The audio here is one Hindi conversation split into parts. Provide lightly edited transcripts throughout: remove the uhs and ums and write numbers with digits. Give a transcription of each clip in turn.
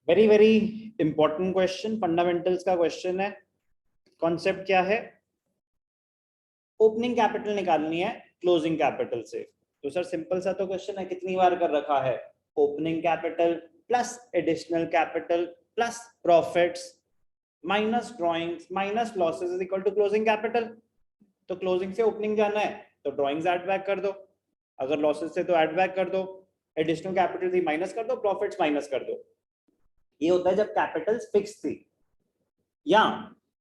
Very very important question, fundamentals का क्वेश्चन है। कॉन्सेप्ट क्या है? ओपनिंग कैपिटल निकालनी है क्लोजिंग कैपिटल से। तो सर सिंपल सा तो क्वेश्चन है, कितनी बार कर रखा है? Opening capital plus additional capital plus profits minus drawings minus losses is equal to closing capital. तो क्लोजिंग से ओपनिंग जाना है तो ड्रॉइंग्स ऐड बैक कर दो, अगर लॉसेस से तो ऐड बैक कर दो, एडिशनल कैपिटल थी माइनस कर दो, प्रॉफिट्स माइनस कर दो। ये होता है जब कैपिटल फिक्स थी या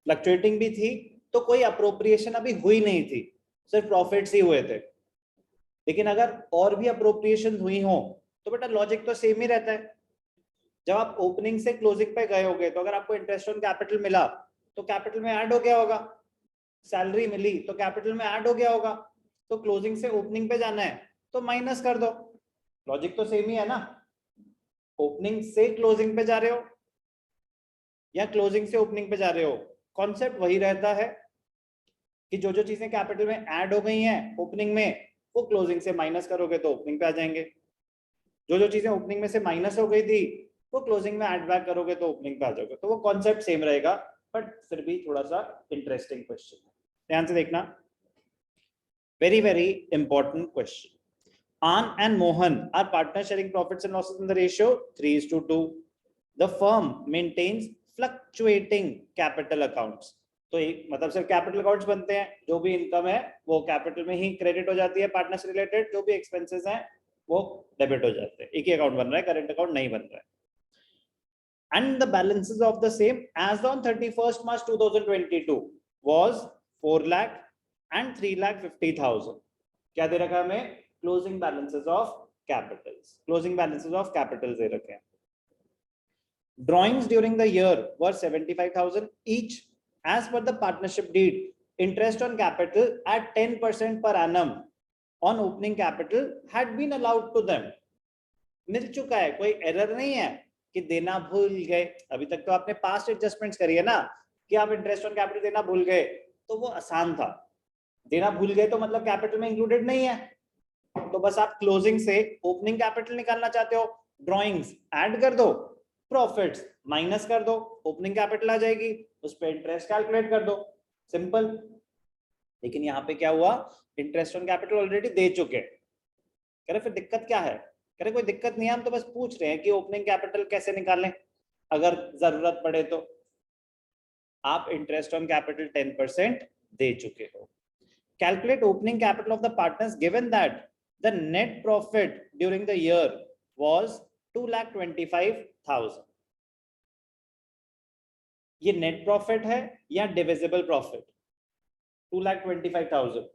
फ्लक्चुएटिंग भी थी, तो कोई अप्रोप्रिएशन अभी हुई नहीं थी, सिर्फ प्रॉफिट्स ही हुए थे। लेकिन अगर और भी अप्रोप्रिएशन हुई हो तो बेटा लॉजिक तो सेम ही रहता है। जब आप ओपनिंग से क्लोजिंग पे गए होगे तो अगर आपको इंटरेस्ट ऑन कैपिटल मिला तो कैपिटल में ऐड हो गया होगा, सैलरी मिली तो कैपिटल में ऐड हो गया होगा, तो क्लोजिंग से ओपनिंग पे जाना है तो माइनस कर दो। लॉजिक तो सेम ही है ना। ओपनिंग से क्लोजिंग पे जा रहे हो या क्लोजिंग से ओपनिंग पे जा रहे हो, कॉन्सेप्ट वही रहता है कि जो जो चीजें कैपिटल में ऐड हो गई हैं ओपनिंग में, वो क्लोजिंग से माइनस करोगे तो ओपनिंग पे आ जाएंगे। जो जो चीजें ओपनिंग में से माइनस हो गई थी वो क्लोजिंग में ऐड बैक करोगे तो ओपनिंग पे आ जाओगे। तो वो कॉन्सेप्ट सेम रहेगा, बट फिर भी थोड़ा सा इंटरेस्टिंग क्वेश्चन है, ध्यान से देखना। Very very important question. Ann and Mohan are partners sharing profits and losses in the ratio 3:2. The firm maintains fluctuating capital accounts. तो एक मतलब सिर्फ कैपिटल अकाउंट्स बनते हैं, जो भी इनकम है वो कैपिटल में ही क्रेडिट हो जाती है, पार्टनर से रिलेटेड जो भी एक्सपेंसेस हैं वो डेबिट हो जाते हैं। एक ही अकाउंट बन रहा है, करंट अकाउंट नहीं बन रहा है। And the balances of the same as on 31st March 2022 was 4 lakh and 3,50,000. क्या दे रखा है हमें? Closing balances of capitals, closing balances of capitals दे रखे हैं। Drawings during the year were 75,000 each as per the partnership deed. Interest on capital at 10% per annum on opening capital had been allowed to them. मिल चुका है, कोई एरर नहीं है कि देना भूल गए। अभी तक तो आपने पास्ट एडजस्टमेंट्स करी है ना कि आप इंटरेस्ट ऑन कैपिटल देना भूल गए, तो वो आसान था। देना भूल गए तो मतलब कैपिटल में इंक्लूडेड नहीं है, तो बस आप क्लोजिंग से ओपनिंग कैपिटल निकालना चाहते हो, ड्रॉइंग्स ऐड कर दो, प्रॉफिट्स माइनस कर दो, ओपनिंग कैपिटल आ जाएगी, उस पर इंटरेस्ट कैलकुलेट कर दो, सिंपल। लेकिन यहाँ पे क्या हुआ? इंटरेस्ट ऑन कैपिटल ऑलरेडी दे चुके। कह रहे फिर दिक्कत क्या है? कह रहे कोई दिक्कत नहीं है, हम तो बस पूछ रहे हैं कि ओपनिंग कैपिटल कैसे निकालें अगर जरूरत पड़े तो। आप इंटरेस्ट ऑन कैपिटल 10% दे चुके हो। Calculate opening capital of the partners given that the net profit during the year was 2,25,000. ये नेट प्रॉफिट है या डिविजिबल प्रॉफिट? 2,25,000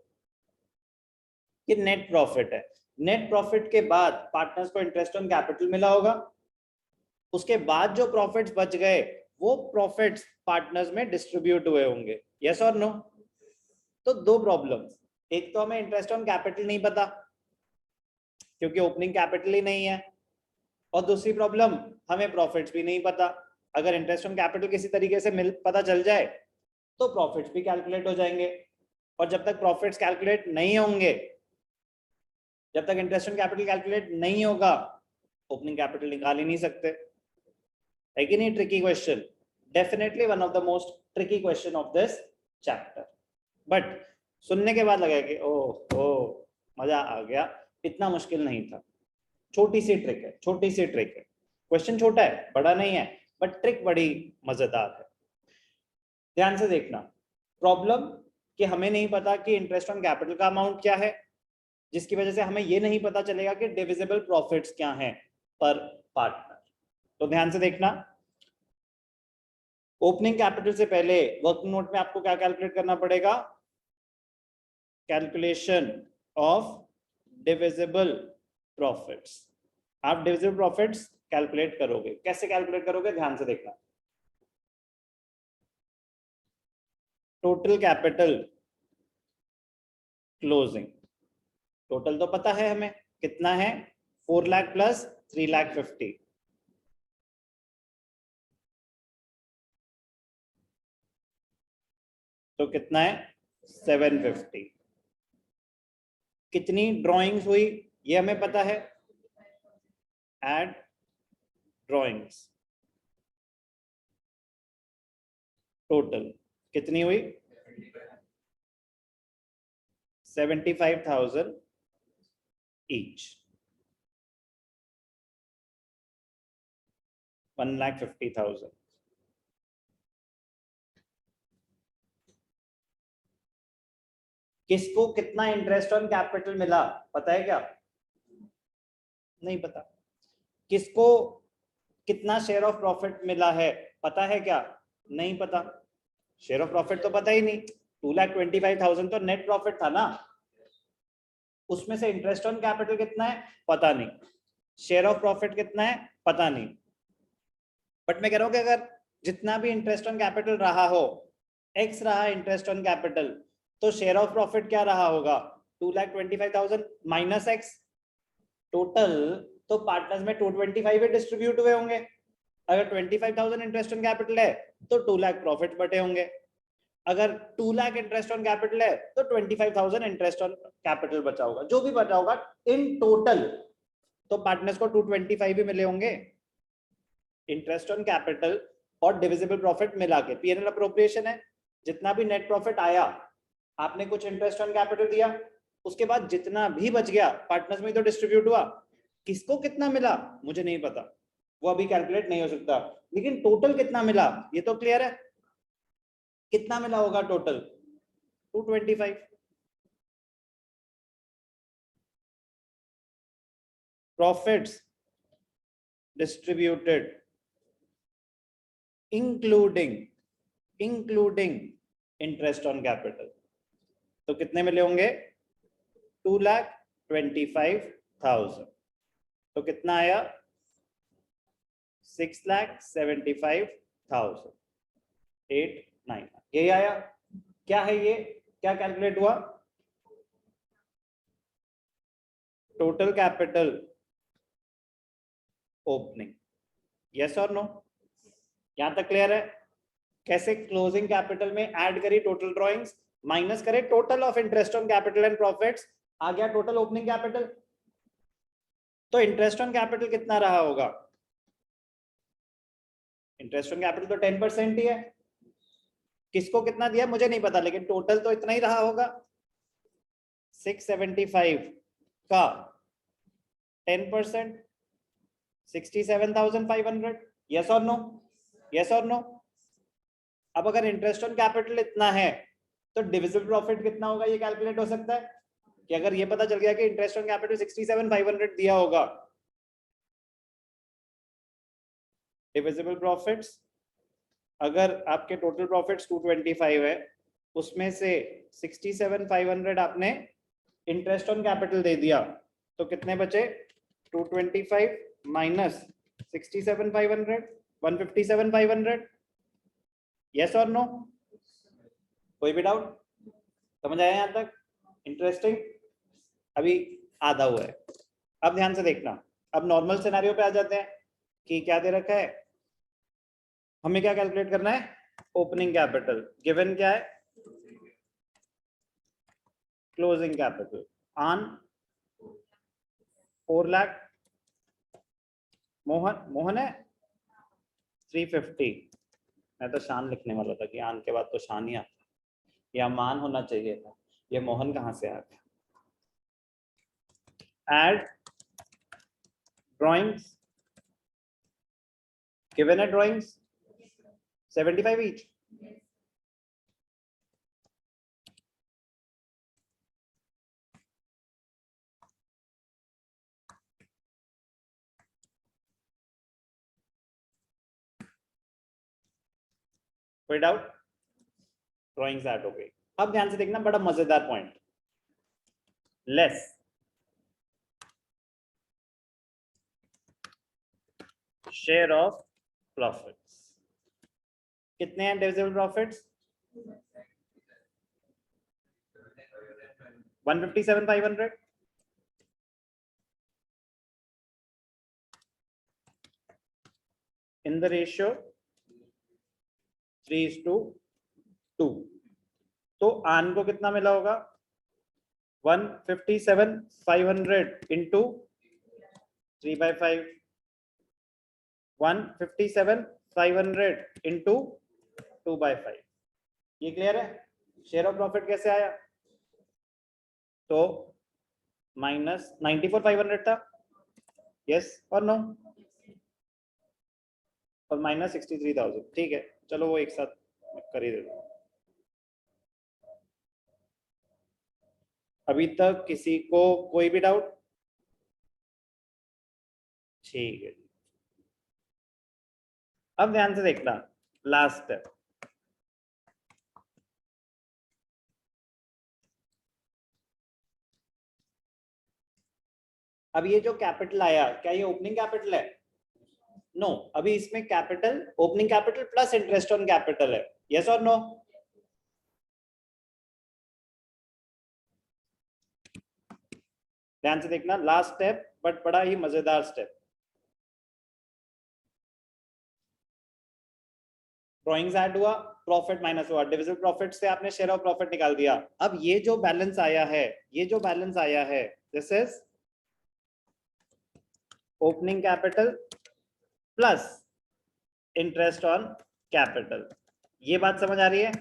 ये नेट प्रॉफिट है। नेट प्रॉफिट के बाद पार्टनर्स को इंटरेस्ट ऑन कैपिटल मिला होगा, उसके बाद जो प्रॉफिट्स बच गए वो प्रॉफिट्स पार्टनर्स में डिस्ट्रीब्यूट हुए होंगे, यस और नो? तो दो प्रॉब्लम्स, एक तो हमें इंटरेस्ट ऑन कैपिटल नहीं पता क्योंकि ओपनिंग कैपिटल ही नहीं है, और दूसरी प्रॉब्लम हमें प्रॉफिट्स भी नहीं पता। अगर इंटरेस्ट ऑन कैपिटल किसी तरीके से पता चल जाए तो प्रॉफिट्स भी कैलकुलेट हो जाएंगे, और जब तक प्रॉफिट्स कैलकुलेट नहीं होंगे, जब तक इंटरेस्ट ऑन कैपिटल कैलकुलेट नहीं होगा, ओपनिंग कैपिटल निकाल ही नहीं सकते, है कि नहीं? Tricky question, definitely one of the most tricky question of this chapter. But सुनने के बाद लगा कि ओह मजा आ गया, इतना मुश्किल नहीं था। छोटी सी ट्रिक है, छोटी सी ट्रिक है, क्वेश्चन छोटा है, बड़ा नहीं है, बट ट्रिक बड़ी मजेदार है। ध्यान से देखना। प्रॉब्लम कि हमें नहीं पता कि इंटरेस्ट ऑन कैपिटल का अमाउंट क्या है, जिसकी वजह से हमें ये नहीं पता चलेगा कि डिविजिबल प्रॉफिट्स क्या हैं पर पार्टनर। तो ध्यान से देखना, ओपनिंग कैपिटल से पहले वर्किंग नोट में आपको क्या कैलकुलेट करना पड़ेगा? Calculation of divisible profits. आप डिविजिबल प्रॉफिट्स कैलकुलेट करोगे, कैसे कैलकुलेट करोगे? ध्यान से देखना। टोटल कैपिटल क्लोजिंग, टोटल तो पता है हमें कितना है, 4 लाख प्लस 3,50,000, तो कितना है? 750। कितनी ड्रॉइंग्स हुई ये हमें पता है, एड ड्रॉइंग्स, टोटल कितनी हुई 75,000 ईच, 1,50,000। किसको कितना इंटरेस्ट ऑन कैपिटल मिला पता है क्या? नहीं पता। किसको कितना शेयर ऑफ प्रॉफिट मिला है पता है क्या? नहीं पता। शेयर ऑफ प्रॉफिट तो पता ही नहीं। 2,25,000 तो नेट प्रॉफिट था ना, उसमें से इंटरेस्ट ऑन कैपिटल कितना है पता नहीं, शेयर ऑफ प्रॉफिट कितना है पता नहीं। बट मैं कह रहा हूं कि अगर जितना भी इंटरेस्ट ऑन कैपिटल रहा हो, एक्स रहा इंटरेस्ट ऑन कैपिटल, तो शेयर ऑफ प्रॉफिट क्या रहा होगा? 2,25,000 माइनस एक्स। टोटल तो पार्टनर्स में 225 ही डिस्ट्रीब्यूट हुए होंगे। अगर 25,000 इंटरेस्ट ऑन कैपिटल है तो 2 लाख प्रॉफिट बटे होंगे। अगर 2 लाख इंटरेस्ट ऑन कैपिटल है तो 25,000 इंटरेस्ट ऑन कैपिटल बचा होगा। जो भी बचा होगा इन टोटल तो पार्टनर्स को 225 भी मिले होंगे। इंटरेस्ट ऑन कैपिटल और डिविजिबल प्रॉफिट मिला के पीएनएल अप्रोप्रिएशन है। जितना भी नेट प्रॉफिट आया, आपने कुछ इंटरेस्ट ऑन कैपिटल दिया, उसके बाद जितना भी बच गया पार्टनर्स में तो डिस्ट्रीब्यूट हुआ। किसको कितना मिला मुझे नहीं पता, वो अभी कैलकुलेट नहीं हो सकता, लेकिन टोटल कितना मिला ये तो क्लियर है। कितना मिला होगा total? 225। Profits distributed including interest on capital, तो कितने मिले होंगे? 2,25,000। तो कितना आया? 6,75,000। 8, 9 यही आया। क्या है ये? क्या कैलकुलेट हुआ? Total capital opening. यस और नो? यहां तक क्लियर है? कैसे क्लोजिंग कैपिटल में ऐड करी टोटल ड्रॉइंग्स, माइनस करे total of interest on capital and profits, आ गया टोटल ओपनिंग कैपिटल। तो इंटरेस्ट ऑन कैपिटल कितना रहा होगा? इंटरेस्ट ऑन कैपिटल तो 10% ही है। किसको कितना दिया मुझे नहीं पता, लेकिन टोटल तो इतना ही रहा होगा। 675 का 10% 67,500। यस और नो? यस और नो? अब अगर इंटरेस्ट ऑन कैपिटल इतना है तो डिविजिबल प्रॉफिट कितना होगा ये कैलकुलेट हो सकता है कि अगर ये पता चल गया कि इंटरेस्ट ऑन कैपिटल 67,500 दिया होगा, डिविजिबल प्रॉफिट्स अगर आपके टोटल प्रॉफिट्स 225 है, उसमें से 67,500 आपने इंटरेस्ट ऑन कैपिटल दे दिया, तो कितने बचे? 225 माइनस 67,500 157,500। यस और नो? कोई भी डाउट? समझ आया यहां तक? इंटरेस्टिंग। अभी आधा हुआ है। अब ध्यान से देखना, अब नॉर्मल सिनेरियो पे आ जाते हैं कि क्या दे रखा है। हमें क्या कैलकुलेट करना है? Opening capital. गिवन क्या है? Closing capital on 4 lakh. Mohan है 350। मैं तो शान लिखने वाला था कि आन के बाद तो शान ही आता, या मान होना चाहिए था। ये मोहन कहाँ से आ गया? एड ड्रॉइंग्स, गिवन है ड्रॉइंग्स 75 each। कोई डाउट? ड्रॉइंग्स ऐड हो गई। अब ध्यान से देखना, बड़ा मजेदार point. Less share of profits. कितने हैं divisible profits? 157,500। in the ratio 3:2। तो आन को कितना मिला होगा? 157,500 इंटू 3/5। 157,500 इंटू 2/5। ये क्लियर है? शेयर ऑफ प्रॉफिट कैसे आया? तो माइनस 94,500 था, यस और नो, और माइनस 63,000। ठीक है, चलो वो एक साथ कर ही देता हूं। अभी तक किसी को कोई भी डाउट? ठीक है, अब ध्यान से देखना लास्ट स्टेप। अब ये जो कैपिटल आया, क्या ये ओपनिंग कैपिटल है? नो, अभी इसमें capital opening capital plus interest on capital है, यस और नो? ध्यान से देखना, लास्ट स्टेप बट बड़ा ही मजेदार स्टेप। ड्रॉइंग्स ऐड हुआ, प्रॉफिट माइनस हुआ, डिविजिबल प्रॉफिट से आपने शेयर ऑफ प्रॉफिट निकाल दिया। अब ये जो बैलेंस आया है, ये जो बैलेंस आया है, this is opening capital plus interest on capital. ये बात समझ आ रही है?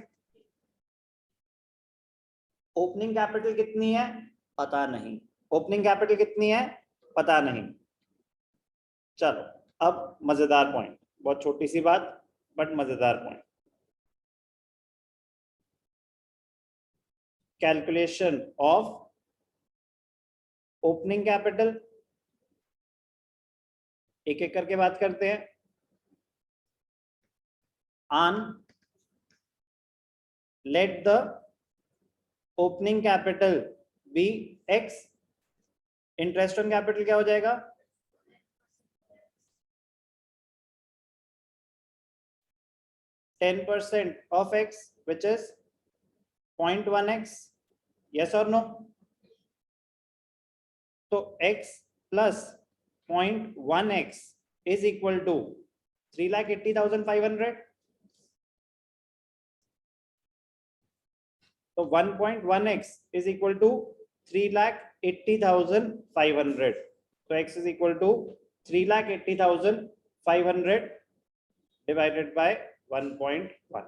ओपनिंग कैपिटल कितनी है पता नहीं, ओपनिंग कैपिटल कितनी है पता नहीं। चलो अब मजेदार पॉइंट, बहुत छोटी सी बात बट मजेदार point. Calculation of opening capital, एक एक करके बात करते हैं। On let the opening capital be x, interest on capital क्या हो जाएगा? %10 of x, which is 0.1x, yes or no? तो x plus 0.1x is equal to 3,80,500. तो 1.1x is equal to 3,80,500. तो x is equal to 3,80,500 divided by 1.1।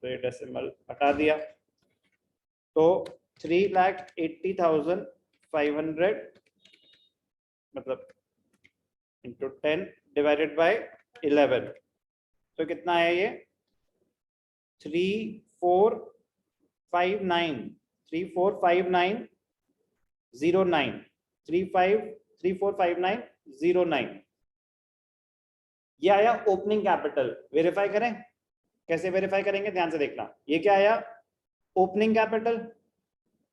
तो ये डेसिमल हटा दिया, तो 3,80,500 मतलब इंटू 10 डिवाइडेड बाय 11, तो कितना है ये? 345909, 35345909। ये आया ओपनिंग कैपिटल। वेरीफाई करें, कैसे वेरीफाई करेंगे? ध्यान से देखना, ये क्या आया? Opening capital.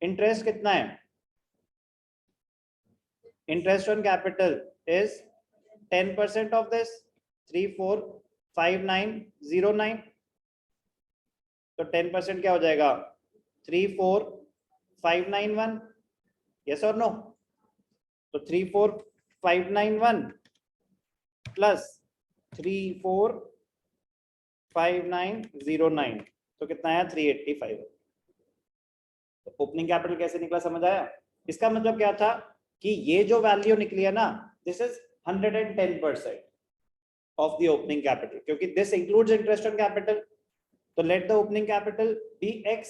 इंटरेस्ट कितना है? Interest on capital is 10% of this 345909। तो 10% क्या हो जाएगा? 34,591, यस और नो? तो 34,591 प्लस 34,590,9, तो कितना आया? 385। तो ओपनिंग कैपिटल कैसे निकला, समझ आया? इसका मतलब क्या था कि ये जो वैल्यू निकली है ना, this is 110% of the opening capital, क्योंकि this includes interest on capital. तो let the opening capital be x,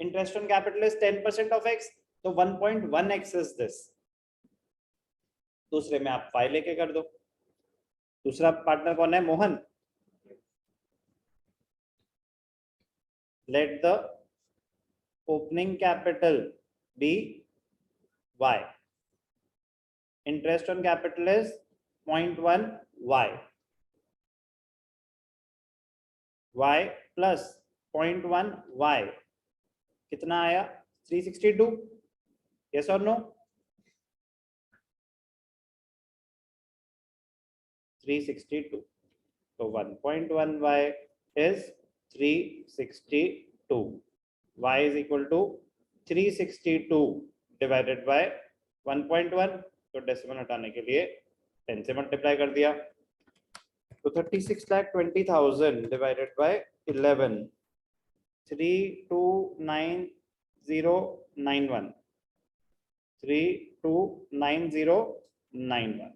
interest on capital is 10% of x, तो 1.1x इज दिस। दूसरे में आप फाइल लेके कर दो। दूसरा पार्टनर कौन है? Mohan. Let the opening capital be y, interest on capital is 0.1y, y plus 0.1y कितना आया? 362, यस और नो? 362, तो 1.1y is 362, y is equal to 362 divided by 1.1, तो डेसिमल हटाने के लिए 10 से मल्टीप्लाई कर दिया, तो 36,20,000 divided by 11, 329091, 329091,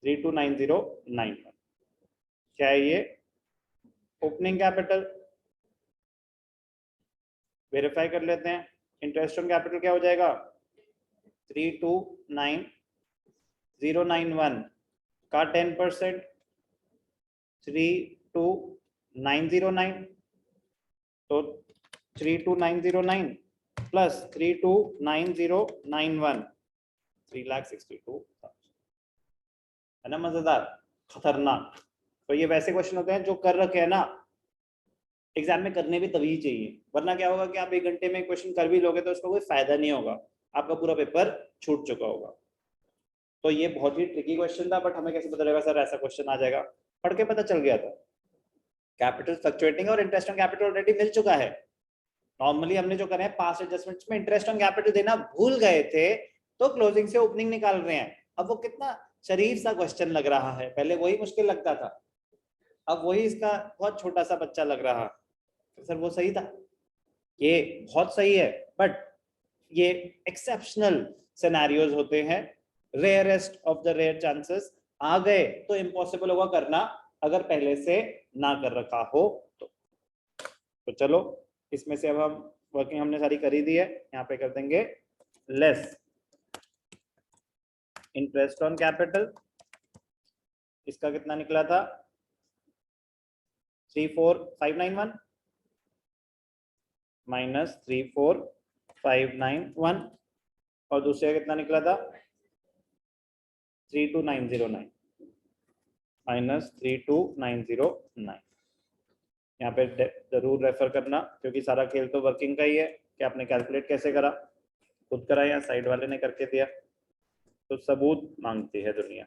329091। क्या है ये? ओपनिंग कैपिटल वेरीफाई कर लेते हैं। इंटरेस्ट ऑन कैपिटल क्या हो जाएगा 329091 का 10% 32909 तो 32909 प्लस 329091 3,62,000 है ना। मजेदार, खतरनाक। तो ये वैसे क्वेश्चन होते हैं जो कर रखे हैं ना एग्जाम में, करने भी तभी चाहिए, वरना क्या होगा कि आप 1 घंटे में क्वेश्चन कर भी लोगे तो उसका कोई फायदा नहीं होगा, आपका पूरा पेपर छूट चुका होगा। तो ये बहुत ही ट्रिकी क्वेश्चन था, बट हमें कैसे पता चलेगा सर ऐसा क्वेश्चन आ जाएगा, पढ़ के पता चल गया था। कैपिटल फ्लक्चुएटिंग और इंटरेस्ट ऑन कैपिटल ऑलरेडी मिल चुका है। नॉर्मली हमने जो करे हैं पास्ट एडजस्टमेंट्स में इंटरेस्ट ऑन कैपिटल देना भूल गए थे तो क्लोजिंग से ओपनिंग निकाल रहे हैं। अब वो कितना शरीफ सा क्वेश्चन लग रहा है, पहले वही मुश्किल लगता था, अब वही इसका बहुत छोटा सा बच्चा लग रहा। तो सर वो सही था, ये बहुत सही है, बट ये एक्सेप्शनल सिनेरियोज होते हैं, rarest of the rare chances आ गए तो इम्पॉसिबल होगा करना अगर पहले से ना कर रखा हो तो चलो इसमें से अब हम वर्किंग हमने सारी करी दी है, यहाँ पे कर देंगे लेस इंटरेस्ट ऑन कैपिटल, इसका कितना निकला था 34591 माइनस 34591 और दूसरे का कितना निकला था 32909 माइनस 32909। यहाँ पे जरूर रेफर करना क्योंकि सारा खेल तो वर्किंग का ही है कि आपने कैलकुलेट कैसे करा, खुद करा या साइड वाले ने करके दिया, तो सबूत मांगती है दुनिया।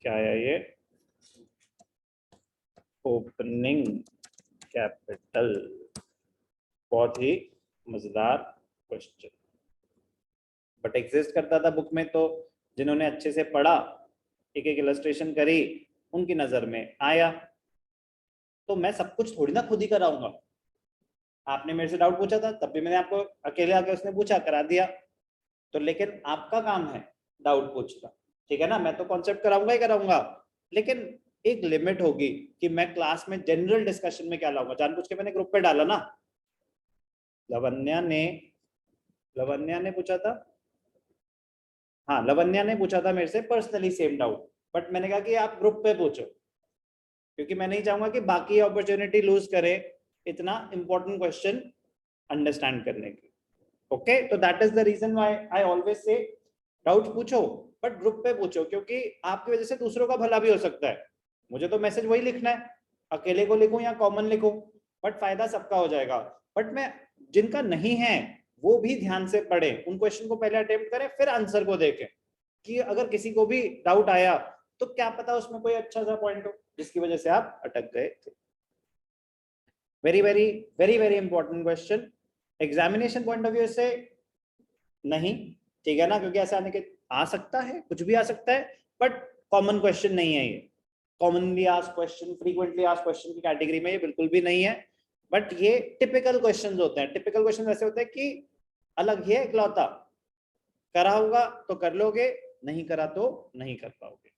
क्या है ये ओपनिंग कैपिटल, बहुत ही मजेदार क्वेश्चन, बट एग्जिस्ट करता था बुक में, तो जिन्होंने अच्छे से पढ़ा एक एक इलस्ट्रेशन करी उनकी नजर में आया। तो मैं सब कुछ थोड़ी ना खुद ही कराऊंगा, आपने मेरे से डाउट पूछा था तब भी मैंने आपको अकेले आके उसने पूछा करा दिया, तो लेकिन आपका काम है डाउट पूछना, ठीक है ना। मैं तो कॉन्सेप्ट कराऊंगा ही कराऊंगा, लेकिन एक लिमिट होगी कि मैं क्लास में जनरल डिस्कशन में क्या लाऊंगा। जानबूझ के मैंने ग्रुप पे डाला ना, लवन्या ने पूछा था, हाँ लवन्या ने पूछा था मेरे से पर्सनली सेम डाउट, बट मैंने कहा कि आप ग्रुप पे पूछो क्योंकि मैं नहीं चाहूंगा कि बाकी अपॉर्चुनिटी लूज करे इतना इंपॉर्टेंट क्वेश्चन अंडरस्टैंड करने की। ओके, तो that is the reason why I always say doubt पूछो बट ग्रुप पे पूछो, क्योंकि आपकी वजह से दूसरों का भला भी हो सकता है। मुझे तो मैसेज वही लिखना है, अकेले को लिखूं या कॉमन लिखूं, बट फायदा सबका हो जाएगा। बट मैं जिनका नहीं है वो भी ध्यान से पढ़े, उन क्वेश्चन को पहले अटेम्प्ट करें फिर आंसर को देखें, कि अगर किसी को भी डाउट आया तो क्या पता उसमें कोई अच्छा सा पॉइंट हो जिसकी वजह से आप अटक गए थे। Very very very very important question examination point of view से नहीं, ठीक है ना, क्योंकि ऐसा आने के आ सकता है, कुछ भी आ सकता है, बट कॉमन क्वेश्चन नहीं है ये, commonly asked question, frequently asked question की कैटेगरी में ये बिल्कुल भी नहीं है। बट ये टिपिकल क्वेश्चंस होते हैं। टिपिकल क्वेश्चन ऐसे होते हैं कि अलग ही है इकलौता, करा होगा तो कर लोगे, नहीं करा तो नहीं कर पाओगे।